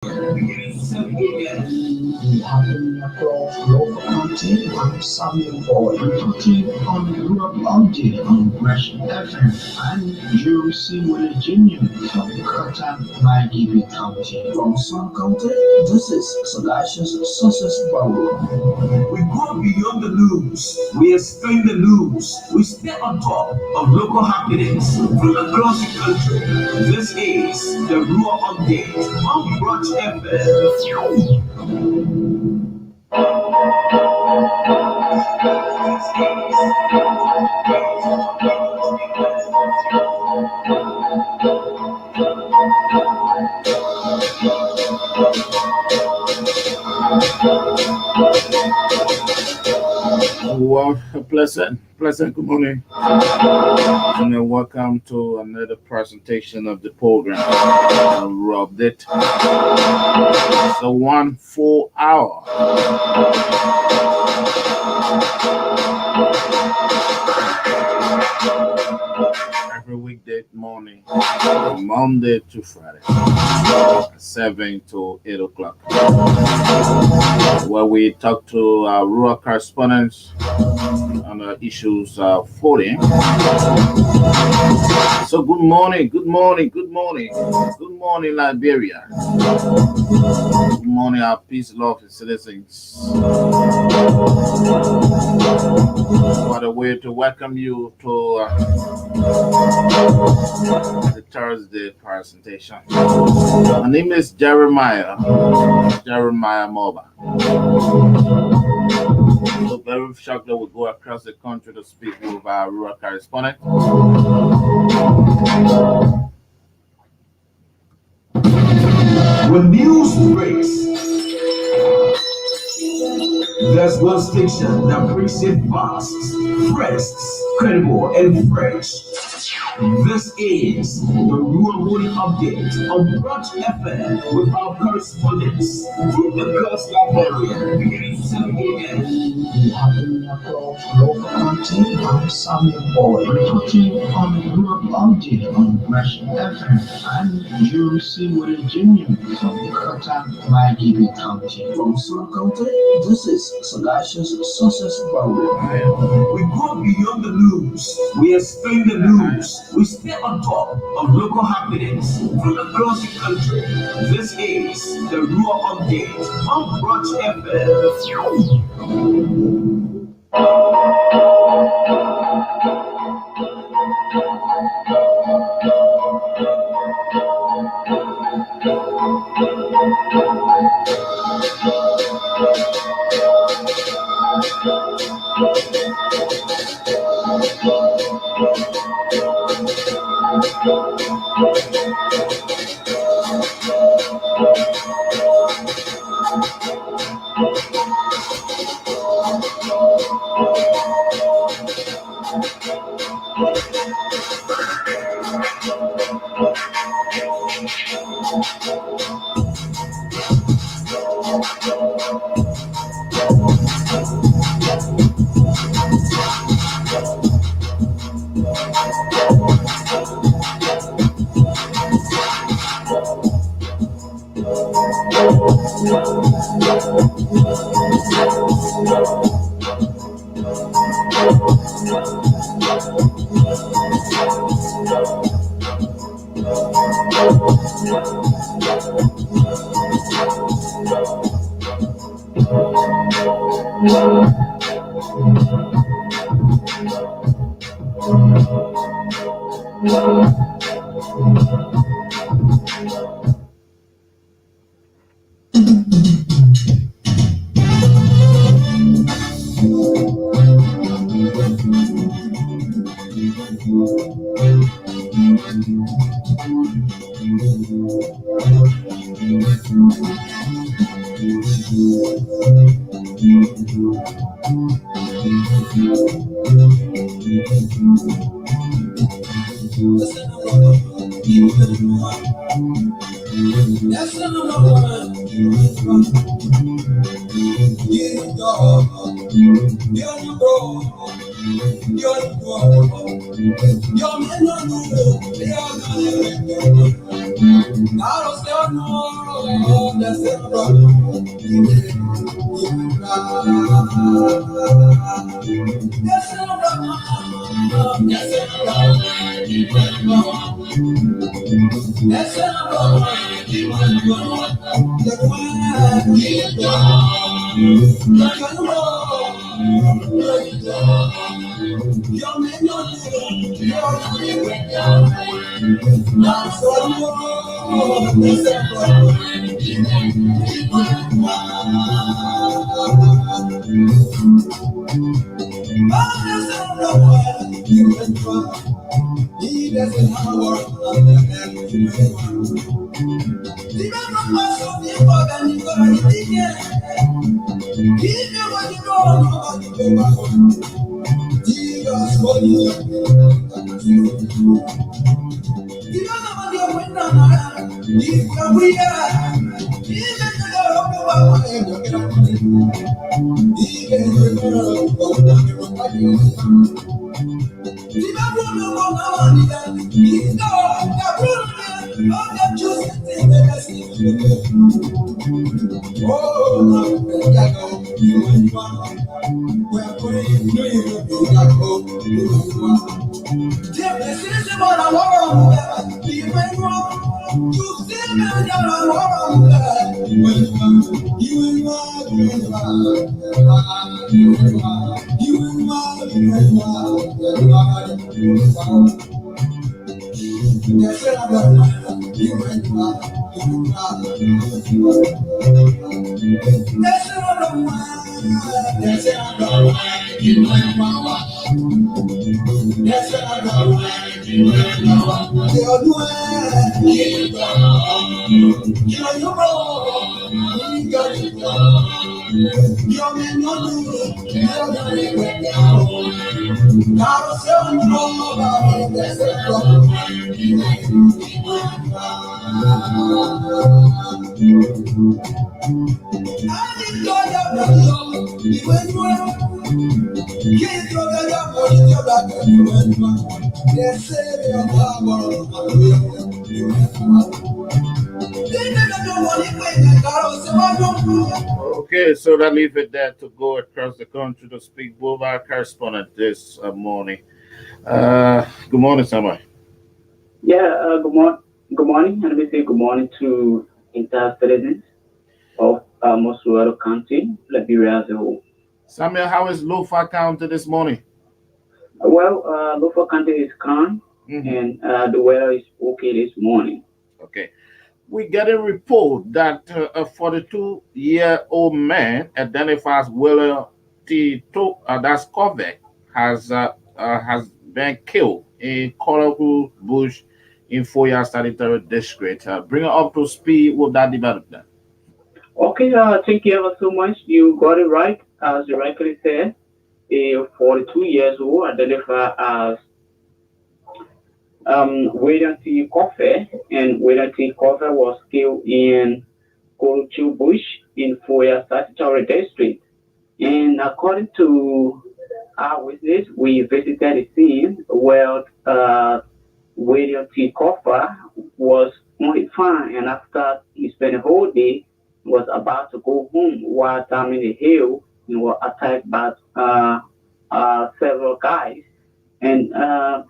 Happening across local content. I'm Samuel Boy. I'm talking on the Rural Update on Fresh FM. I'm Jersey with a genuine from Curtin, Miami County. From some county, this is Salacious Success Barrow. We go beyond the news. We explain the news. We stay on top of local happenings from across the country. This is the Rural Update on Branch FM. Well, pleasant good morning, and welcome to another presentation of the program. Robbed it. So 1 full hour. Every weekday morning, from Monday to Friday, 7 to 8 o'clock, where we talk to our rural correspondents on the issues of voting. So good morning, good morning, Liberia. Good morning, our peace, love, and citizens. What a way to welcome you to the Thursday presentation. My name is Jeremiah Moba. So very shocked that we go across the country to speak with our rural correspondent. When news breaks, there's one station that brings it fast, fresh, credible, and fresh. This is the Rural Morning Update on Branch FM with our correspondents from the Coastal area, beginning 7 a.m. Happening across local content. I'm Samuel Boy. I'm talking on the Rural Update on Fresh FM. I'm Jersey with a genuine from Curtin, Miami County. From some county, this is Salacious Success Barrow. We go beyond the news. We explain the news. We stay on top of local happenings from across the country. This is the Rural Update on Branch FM. Okay, so that leave it there to go across the country to speak with our correspondent this morning. Good morning, Samuel. Yeah, good morning. Good morning. And let me say good morning to entire citizens of Mosuelo County, Liberia as a whole. Samuel, how is Lofa County this morning? Well, Lofa County is calm and the weather is okay this morning. Okay. We get a report that a 42-year-old man identified as William T. That's Kovac, has been killed in Colorado Bush in Foya Sanitary District. Bring it up to speed with that development. Okay, thank you ever so much. You got it right. As you rightly said, a 42 years old identified as William T. Coffey, and William T. Coffey was killed in Colorado Bush in Foya Statutory District. And according to our witness, we visited the scene where William T. Coffer was on his farm, and after he spent a whole day, was about to go home while climbing the hill and was attacked by several guys. And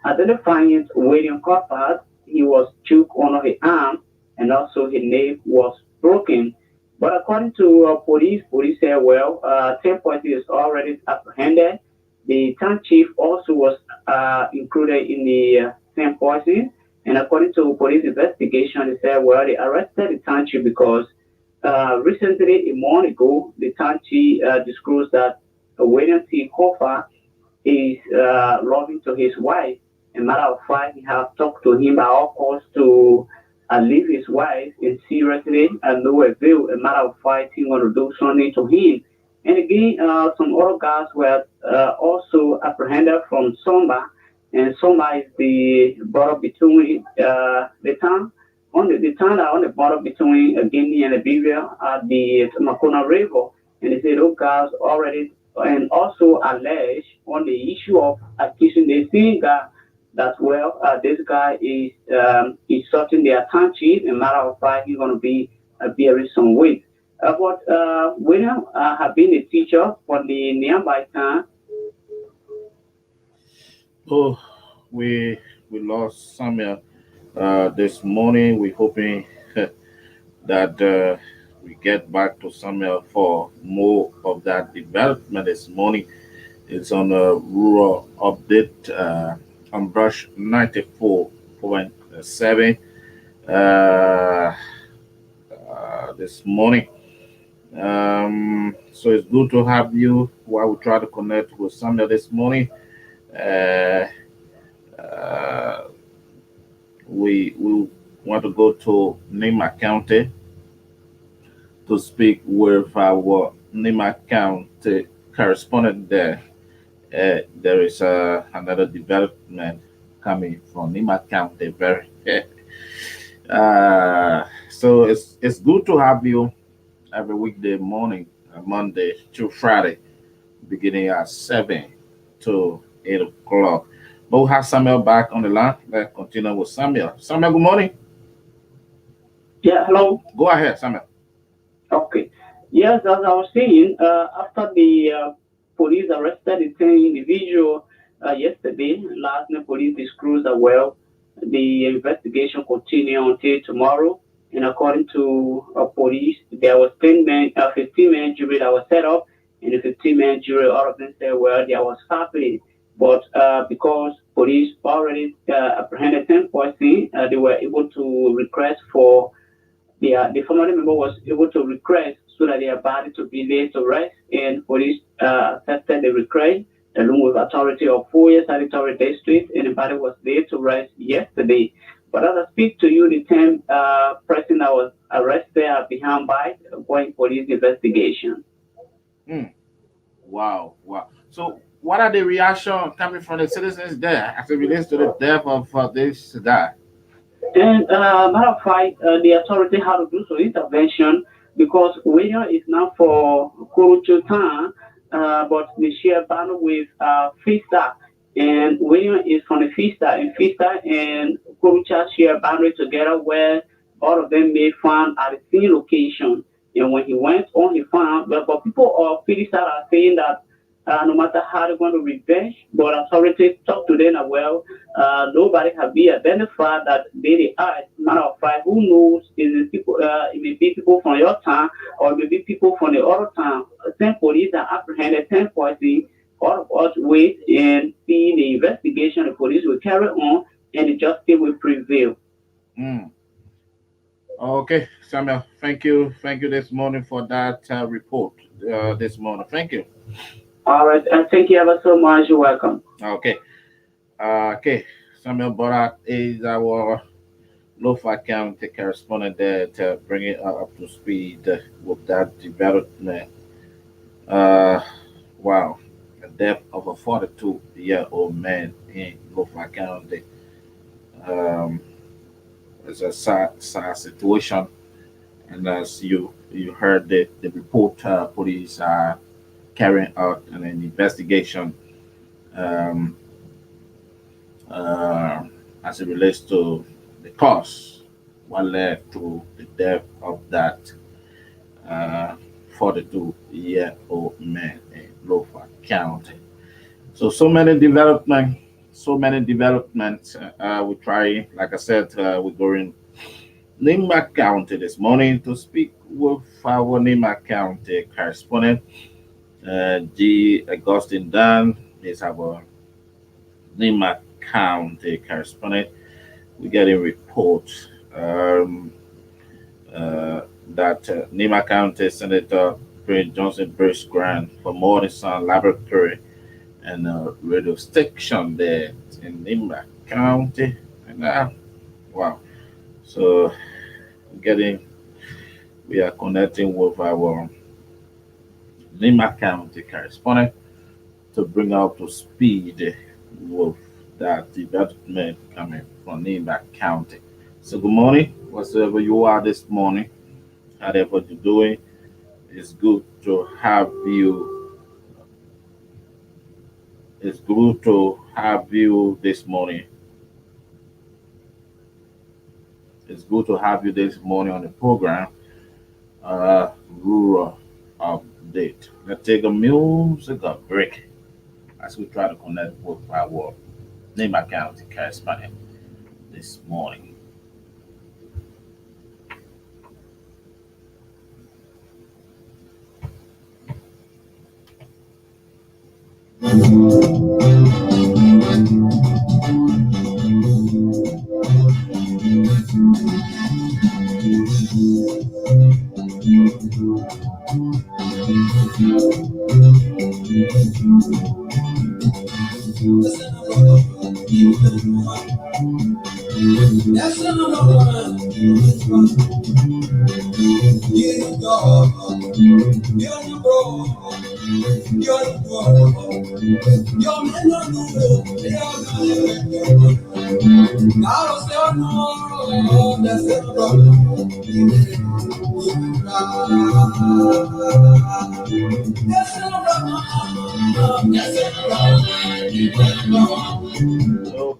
identifying William Coffer, he was choked on his arm, and also his neck was broken. But according to police said, well, 10 persons is already apprehended. The town chief also was included in the 10 persons. And according to police investigation, they said, well, they arrested the town chief because recently, a month ago, the town chief disclosed that William T. Coffer is loving to his wife. As a matter of fact, he have talked to him by all costs to leave his wife, and seriously and no avail. A matter of fact, he want to do something to him. And again, some other guys were also apprehended from Somba, and Somba is the border between the town. The town are on the border between Guinea and Liberia at the Makona River. And they say those guys already and also allege on the issue of accusing the singer that well, this guy is insulting the township. And matter of fact, he's going to be bearing some weight. But William have been a teacher for the nearby town. Oh, we lost Samuel this morning. We're hoping that we get back to Samuel for more of that development this morning. It's on a rural update on brush 94.7 this morning. So it's good to have you while we try to connect with Samuel this morning. Uh, uh, we want to go to Nima County to speak with our Nima County correspondent there. There is another development coming from Nima County. Very, so it's good to have you every weekday morning, Monday to Friday, beginning at 7 to 8 o'clock. But we'll have Samuel back on the line. Let's continue with Samuel. Samuel, good morning. Yeah, hello. Go ahead, Samuel. Okay. Yes, as I was saying, after the police arrested the 10 individual yesterday, last night police disclosed that well, the investigation continue until tomorrow. And according to police, there was 15 men jury that was set up, and the 15-man jury, all of them said, well, there was faculty. But because police already apprehended 10 person, they were able to request for the family member was able to request so that their body to be laid to rest, and police accepted the request along with authority of 4 years sanitary district, and the body was laid to rest yesterday. But as I speak to you, the 10 person that was arrested are behind bars going police investigation. Hmm. Wow, wow. So, what are the reactions coming from the citizens there as it relates to the death of this guy? And matter of fact, the authority had to do some intervention because William is now for Kuruchu town, but they share boundary with Fista. And William is from the Fista, and Fista and Kurucha share boundary together where all of them may find at the same location. And when he went on, he found, but people of Fista are saying that no matter how they're going to revenge, but authorities talk to them as well. Nobody can be identified that they are. Matter of fact, who knows? Is it people? It may be people from your town, or maybe people from the other town. 10 police are apprehended. 10 points. All of us wait and see the investigation. The police will carry on, and the justice will prevail. Hmm. Okay, Samuel, thank you this morning for that report this morning. Thank you. All right, and thank you ever so much. You're welcome. Okay, okay. Samuel Borat is our Lofa County correspondent there to bring it up to speed with that development. Uh, wow, the death of a 42-year-old man in Lofa County. Um, it's a sad situation, and as you heard the report, police are carrying out an investigation um, uh, as it relates to the cause, what led to the death of that 42-year-old man in Lofa County. So many developments. We try, like I said, we're going Nima County this morning to speak with our Nima County correspondent, G. Augustine Dan is our Nima County correspondent. We get a report um, that Nima County Senator Prince Johnson Bruce Grant for Morrison Laboratory and radio station there in Nima County. And wow, so getting we are connecting with our Nima County correspondent to bring up to speed with that development coming from Nima County. So good morning, whatsoever you are this morning, however you're doing, it's good to have you It's good to have you this morning. It's good to have you this morning on the program, Rural Update. Let's take a musical break as we try to connect with our Nima County correspondent this morning.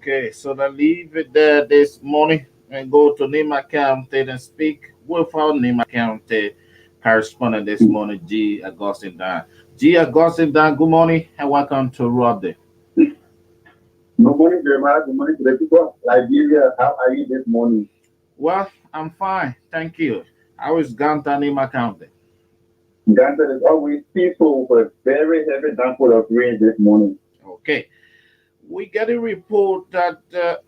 Okay, so let's leave it there this morning and go to Nima County and speak with our Nima County correspondent this morning, G. Augustine Dan. G. Augustine Dan, good morning and welcome to Rod. Good morning, Jeremiah. Good morning to the people of Liberia. How are you this morning? Well, I'm fine, thank you. How is Ganta, Nima County? Ghana is always peaceful with a very heavy downpour of rain this morning. Okay. We get a report that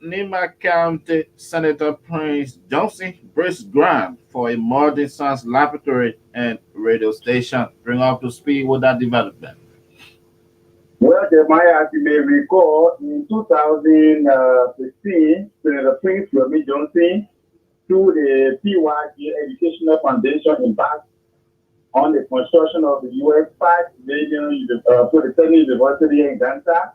Nima County Senator Prince Johnson breaks ground for a modern science laboratory and radio station. Bring up to speed with that development. Well, Jeremiah, as you may recall, in 2015, Senator Prince Romy Johnson, through the PYG Educational Foundation, embarked on the construction of the US $5 billion Polytechnic University in Ghana.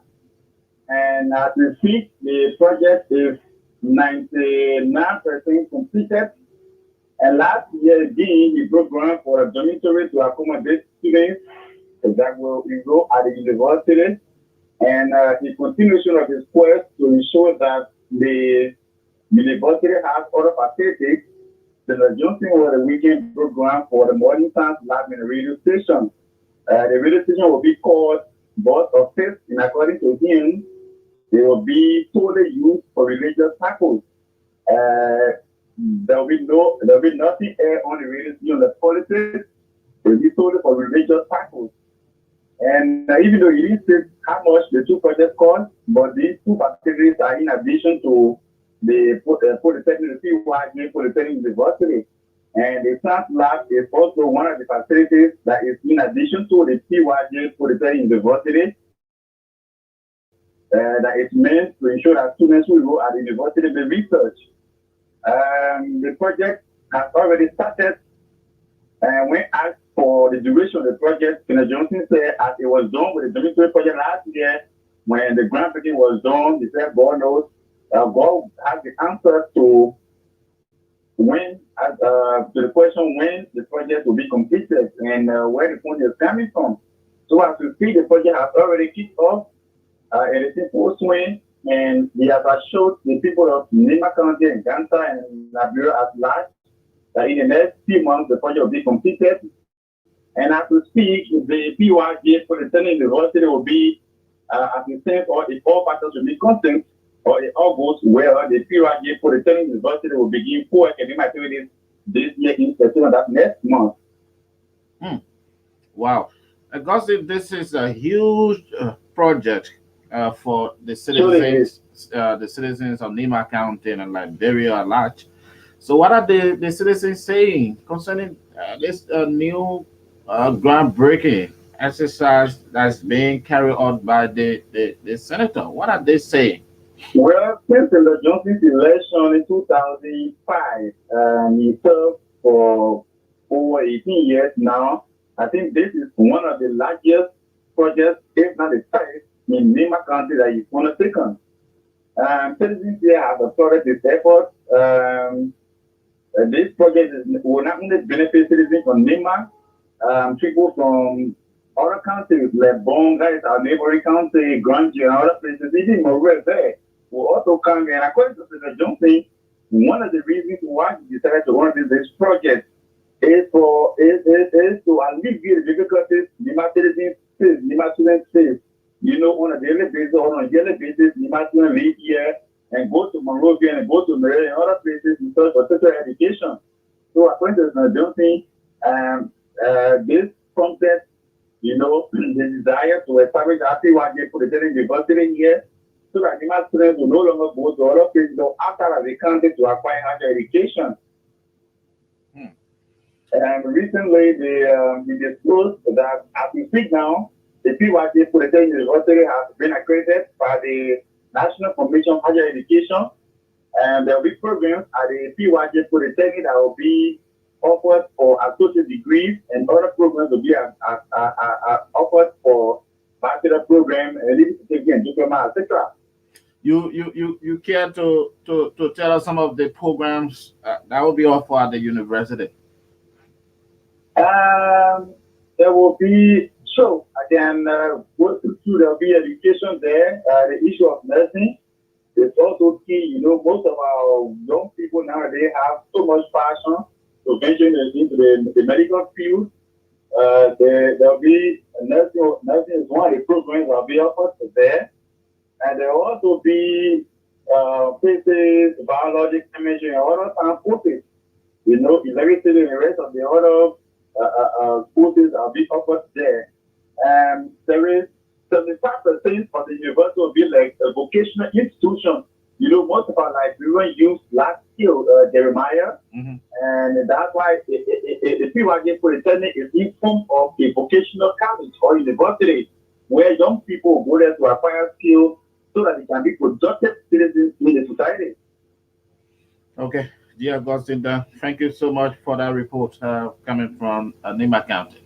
And as we speak, the project is 99% completed. And last year, again, he broke ground for a dormitory to accommodate students that will enroll at the university. And the continuation of his quest to ensure that the university has other facilities. Senator Johnson over the weekend broke ground for the Modern Science Lab and radio station. The radio station will be called Boss of Faith, and according to him, they will be solely used for religious purposes. There will be nothing air on the radio station on the politics. It will be solely for religious purposes. And even though he didn't say how much the two projects cost, but these two facilities are in addition to the Polytechnic, the PYG Polytechnic University. And the science lab is also one of the facilities that is in addition to the PYG Polytechnic University. That is meant to ensure that students who go at the university will research. The project has already started, and when asked for the duration of the project, Senator Johnson said as it was done with the dormitory project last year, when the groundbreaking was done, he said God knows, God has the answer to when, to the question when the project will be completed and where the fund is coming from. So as you see, the project has already kicked off. It is in full swing, and he has assured the people of Nima County and Ghana and Liberia at large that in the next few months the project will be completed. And as we speak, the PYG Polytechnic University will be, as we said, or if all factors will be constant, or it all goes well, the PYG Polytechnic University will begin full academic activities this year in September, that next month. Wow. Augustine, this is a huge project for the citizens, the citizens of Nima County and Liberia at large. So, what are the citizens saying concerning this new groundbreaking exercise that's being carried out by the senator? What are they saying? Well, since Senator Johnson's election in 2005, he served for over 18 years now. I think this is one of the largest projects, if not the first, in Nima County that he's undertaken. Citizens here have applauded this effort. This project will not only benefit citizens from Nima, people from other counties like Bonga is our neighboring county, Grange and other places, even Morel there, will also come in. According to Mr. Johnson, one of the reasons why he decided to run this project is to alleviate the difficulties Nima students face. You know, on a daily basis or on a yearly basis, Nima students live here and go to Monrovia and go to Maryland and other places in search for social education. So according to Mr. Johnson, this prompted, you know, the desire to establish RPYJ for the university here, so that Nima students will no longer go to other places outside of the country to acquire higher education. And recently, they disclosed that as we speak now, the PYJ Polytechnic University has been accredited by the National Commission on Higher Education, and there will be programs at the PYJ Polytechnic that will be offered for associate degrees, and other programs will be offered for bachelor program, and diploma, etc. You care to tell us some of the programs that will be offered at the university? There will be, so again, there will be education there. The issue of nursing is also key. You know, most of our young people nowadays have so much passion to venture into the medical field. There will be nursing is one of the programs that will be offered there. And there will also be physics, biology, chemistry, and other courses. You know, electricity and the rest of the other courses are being offered there. And there is 75% of the university will be like a vocational institution. You know, most of our Liberians use last skill, Jeremiah, and that's why the PYJ Polytechnic is in form of a vocational college or university where young people go there to acquire skills so that they can be productive citizens in the society. Okay. Dear Augustine, thank you so much for that report coming from Nima County.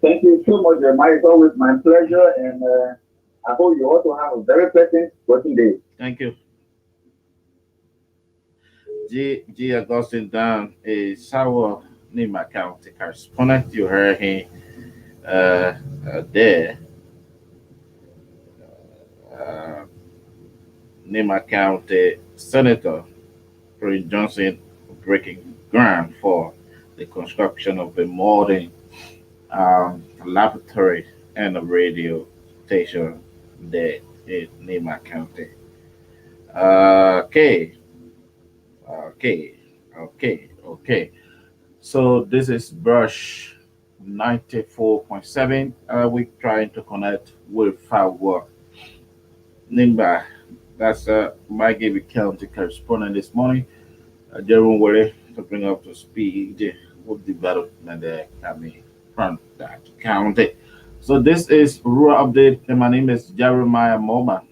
Thank you so much, Jeremiah. It's always my pleasure, and I hope you also have a very pleasant working day. Thank you. G. Augustine Dan is our Nima County correspondent. You heard him there. Nima County Senator Prince Johnson breaking ground for the construction of a modern laboratory and a radio station there in Nima County. Okay. So this is Brush 94.7. We're trying to connect with our Nimba. That's my Gibby County correspondent this morning. Jerome Were to bring up to speed with development there coming from that county. So this is Rural Update, and my name is Jeremiah Moma.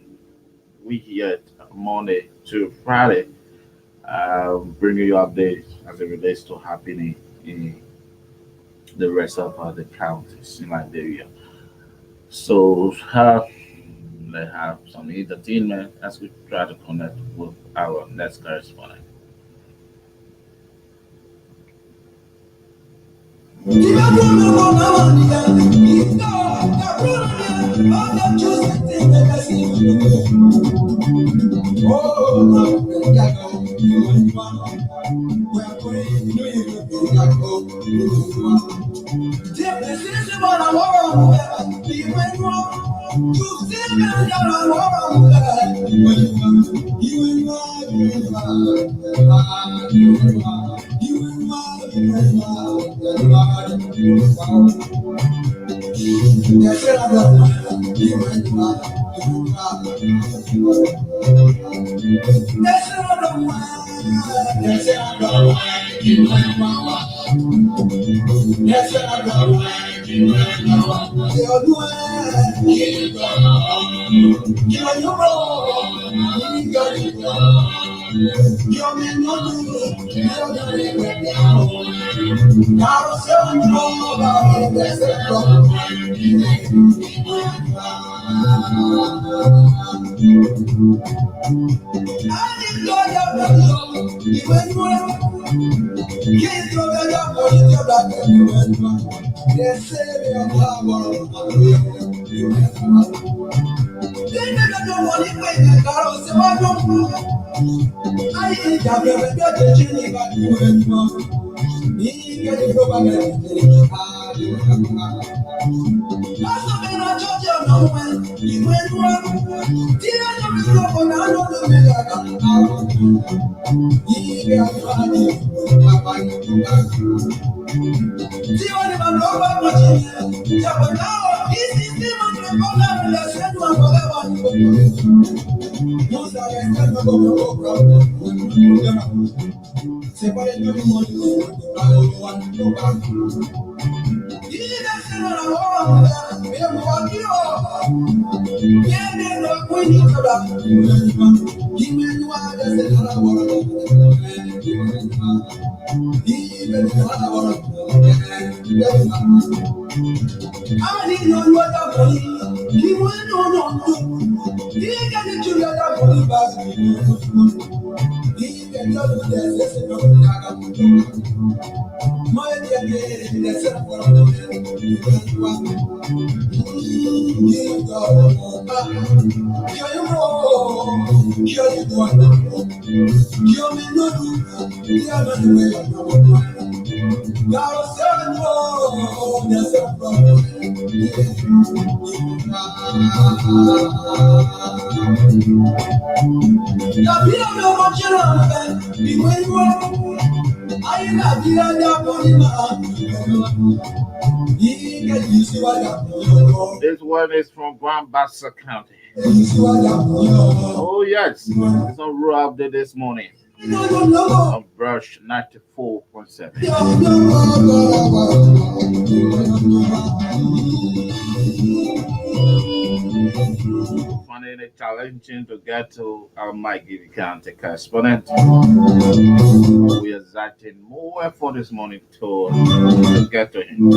We here Monday to Friday, bringing you updates as it relates to happening in the rest of the counties in Liberia. So let's have some entertainment as we try to connect with our next correspondent. This one is from Bassa County. Oh, yes. It's on Rural Update this morning on Brush 94.7. Finding it challenging to get to our Mike Gibby County correspondent. We are exerting more effort this morning to get to him.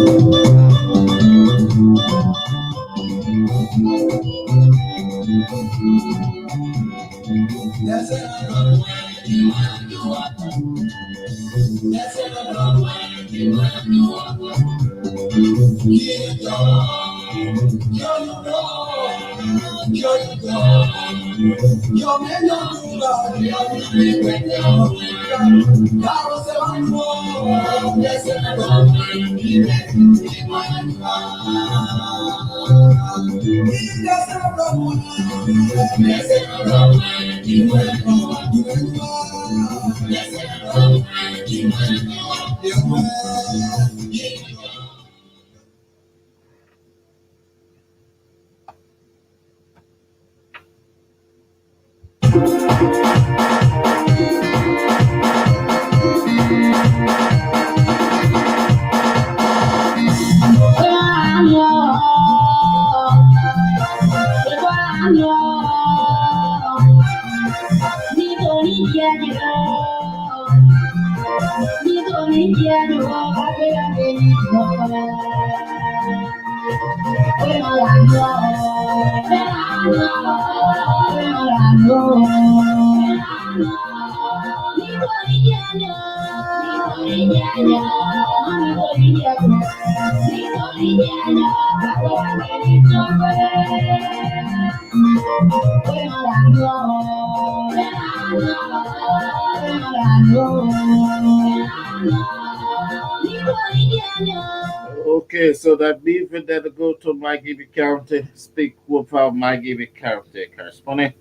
Okay, so that means we then go to Mike Gibby County, speak with our Mike Gibby County correspondent,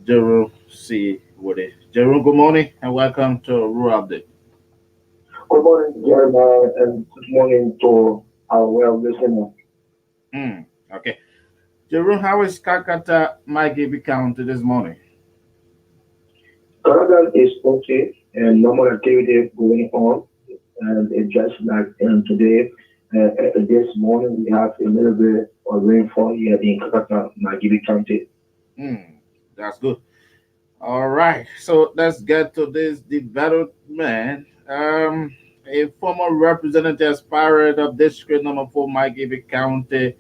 Jerome C. Woody. Jerome, good morning and welcome to Rural Update. Good morning, Jeremiah, and good morning to our well listener. Okay. Jerome, how is Kakata, Mike Gibby County this morning? Canada is okay and normal activity going on. And it just like today, this morning, we have a little bit of rainfall here in Kakata, Magibi County. That's good. All right. So let's get to this development. A former representative aspirant of District Number 4, Mike Gibby County,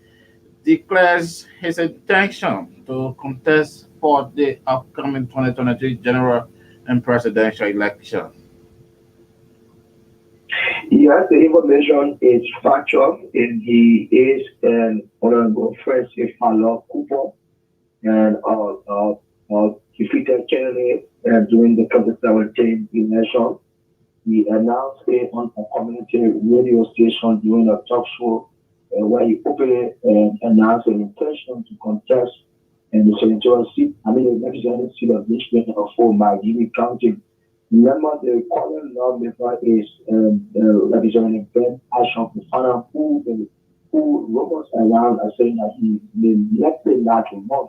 declares his intention to contest for the upcoming 2023 general and presidential election. Yes, the information is factual, and he is an Honorable Francis Falo Cooper, and defeated candidate during the 2017 election. He announced it on a community radio station during a talk show where he openly announced an intention to contest in the senatorial seat, the representative seat of Michigan for Margini County. Remember, the current lawmaker is Representative Ben Ashon Fufana, who rumors around are saying that he may not be not run.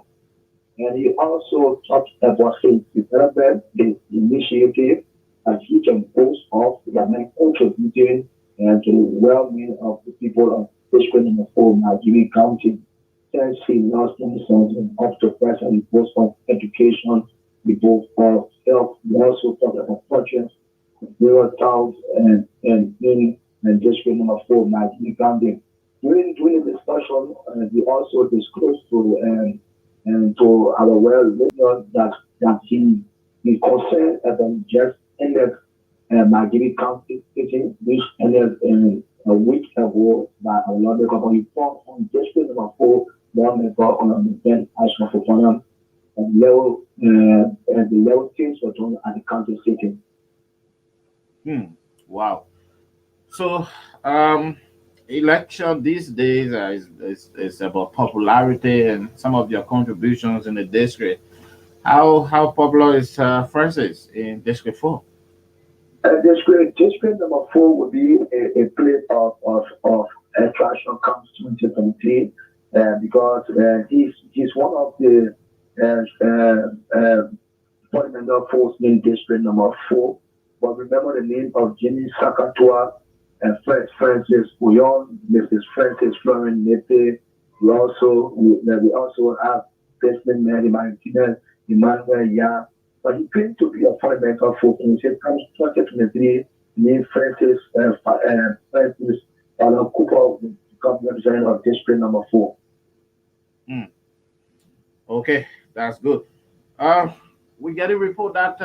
And he also talked about his development, his initiative, and he can boast of the contributing to the well-being of the people of District number 4, Nigeria County. Since he lost 2017 up to present, he boasts of education, we both of health, we also talked about projects, rural towns, and in and District number 4, Nigeria County. During the discussion, we also disclosed and to our well listener that he concerned about just ended Margiri County sitting, which ended a week ago by a lot of company formed on district number 4, one member on the 10 Ashma Fofana, and the level things were done at the county sitting. Wow. So, um, election these days is about popularity and some of your contributions in the district. How popular is Francis in District 4? District number 4 would be a place of attraction comes 2023 because he's one of the fundamental force in district number 4. But remember the name of Jimmy Sakatua and Francis Uyon, Mrs. Francis Florin Nepe. We also have Desmond Mary Martinez, Emmanuel Ya. But he claimed to be a fundamental force in comes 2023, named Francis Alan Cooper, become representative of district number 4. Hmm. Okay, that's good. Uh, we get a report that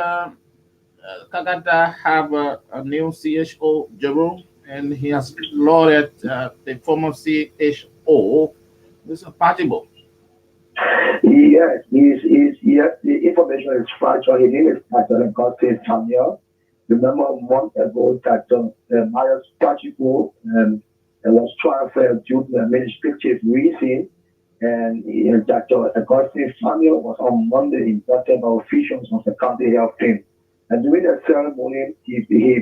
Kagata have a new CHO, Jerome, and he has lauded the former CHO, Mr. Patibo. Yes, yes, the information is factual. His name is Pastor Godfrey Samuel. Remember a month ago that Marius Pachipo was transferred due to administrative reason, and Dr. Godfrey Samuel was on Monday inducted by officials of the county health team. And during the ceremony, he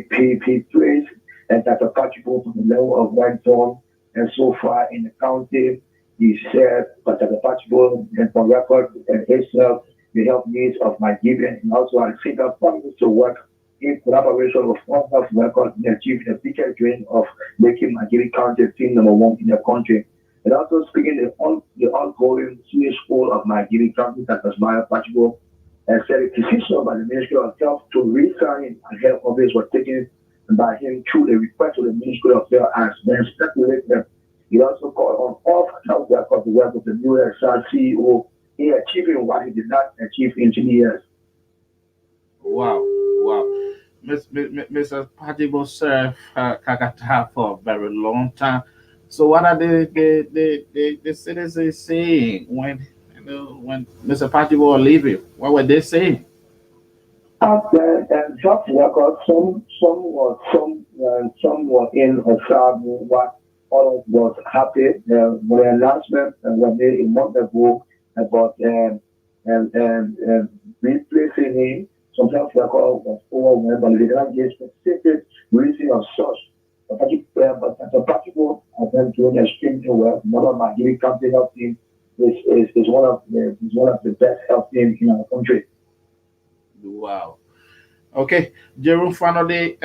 praised Dr. Pachipo to the level of right done and so far in the county. He said, but the Pachibo and for record and himself, the health needs of my giving, and also I think I've promised to work in collaboration with one of record and achieve the bigger dream of making Nigeria County team number 1 in the country. And also speaking the ongoing CHO of Nigeria County, that was Maya Pachibo, and said a decision by the Ministry of Health to resign and health office was taken by him through a request to the Ministry of Health as then speculated. He also called on all health workers to work with the new SR CEO in achieving what he did not achieve in 10 years. Wow, wow. Mr. Patibo served Kakata for a very long time. So what are the citizens saying when Mr. Patibo are leaving? What were they saying? And health workers, some were in observing what all was happy when the announcement was made a month ago about replacing him. Some health workers was overwhelmed, but they didn't give specific reason of such. But the practical has been doing extremely well. One of my Giri County health team is one of the best health teams in our country. Wow. Okay, Jerome, finally,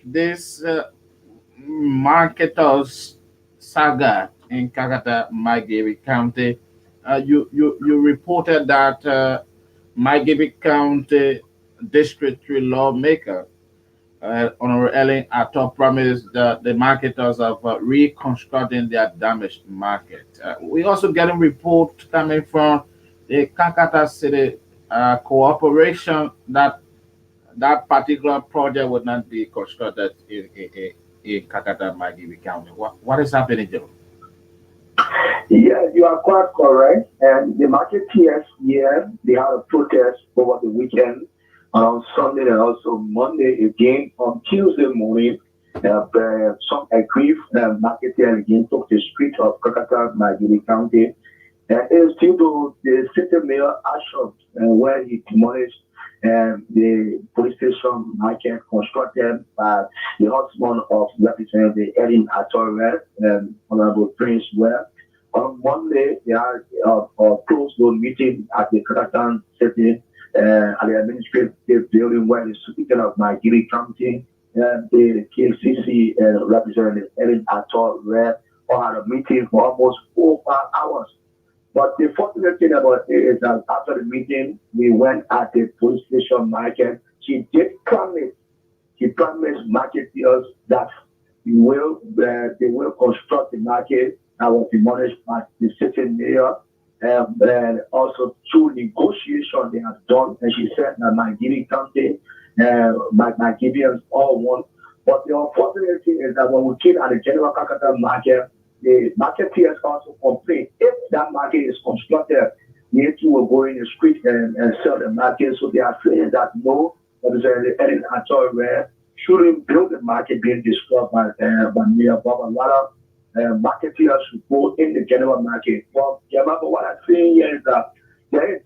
this marketers saga in Kakata, Magere County. You reported that Magere County District 3 lawmaker, Honorable Ellen Ato, promised the marketers of reconstructing their damaged market. We also getting reports coming from the Kakata City cooperation that that particular project would not be constructed in Kakata Maggie County. What is happening, Joe? Yeah, you are quite correct. And the marketeers here, they had a protest over the weekend on Sunday and also Monday again on Tuesday morning. Some aggrieved marketeers again took the street of Kakata, Magiri County. It is due to the city mayor action where he demolished the police station market constructed by the husband of Representative Erin Atorre, Honorable Prince Ware. On Monday, they had a closed door meeting at the Kakatan City at the administrative building where the superintendent of Magiri County and the KCC Representative Erin Atorre all had a meeting for almost 4 5 hours. But the fortunate thing about it is that after the meeting, we went at the police station market. She promised marketeers that they will construct the market that was demolished by the city mayor. And also through negotiation they have done, and she said that Magiri County, my Gibeons all won. But the unfortunate thing is that when we came at the general Kakata market, the marketeers also complain if that market is constructed, they too will go in the street and sell the market. So they are saying that no, representative Erin Atorre shouldn't build the market being destroyed by Mayor Bob. A lot of marketeers should go in the general market. Well, yeah, but what I'm saying here is that there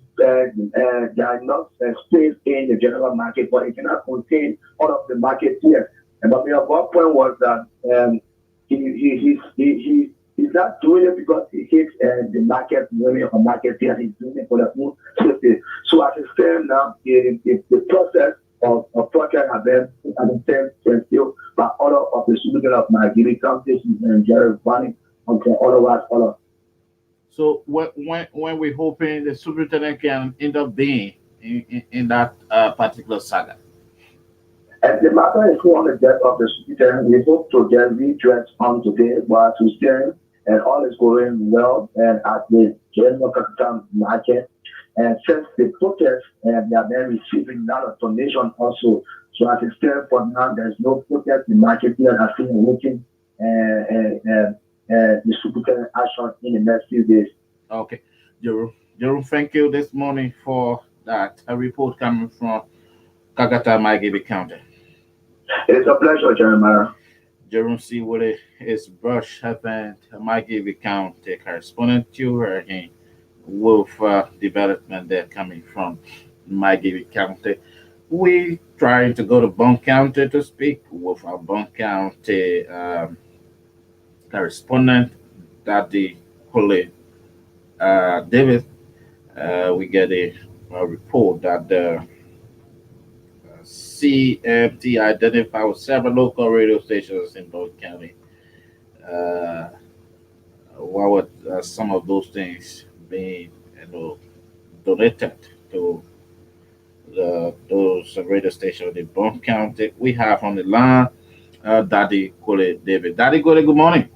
are enough space in the general market, but it cannot contain all of the marketeers. And but Mayor Bob point was that he's not doing it because he hates the market money or market here. He's doing it for the food safety. So as it stands now, the process of project has been still by order of the superintendent of Magiri County and Jerry Bunny until otherwise order. So when we're hoping the superintendent can end up being in that particular saga. And the matter is on the death of the superintendent. We hope to get redress on today while to stand and all is going well and at the general capital market. And since the protest, they are then receiving a lot of donation also. So as it stands for now, there's no protest. The market here are still waiting the superintendent action in the next few days. Okay, Jerome, thank you this morning for that. A report coming from Kakata Magebe County. It's a pleasure, Jeremiah. Jerome C. Woody is Brush Event, Magebe County correspondent to Hurricane Wolf development there coming from Magebe County. We trying to go to Bond County to speak with our Bond County correspondent, Daddy Holy David. We get a report that the CMT identified with several local radio stations in Bond County. What would some of those things being donated to those radio stations in Bond County? We have on the line Daddy Kole David. Daddy Kole, good morning.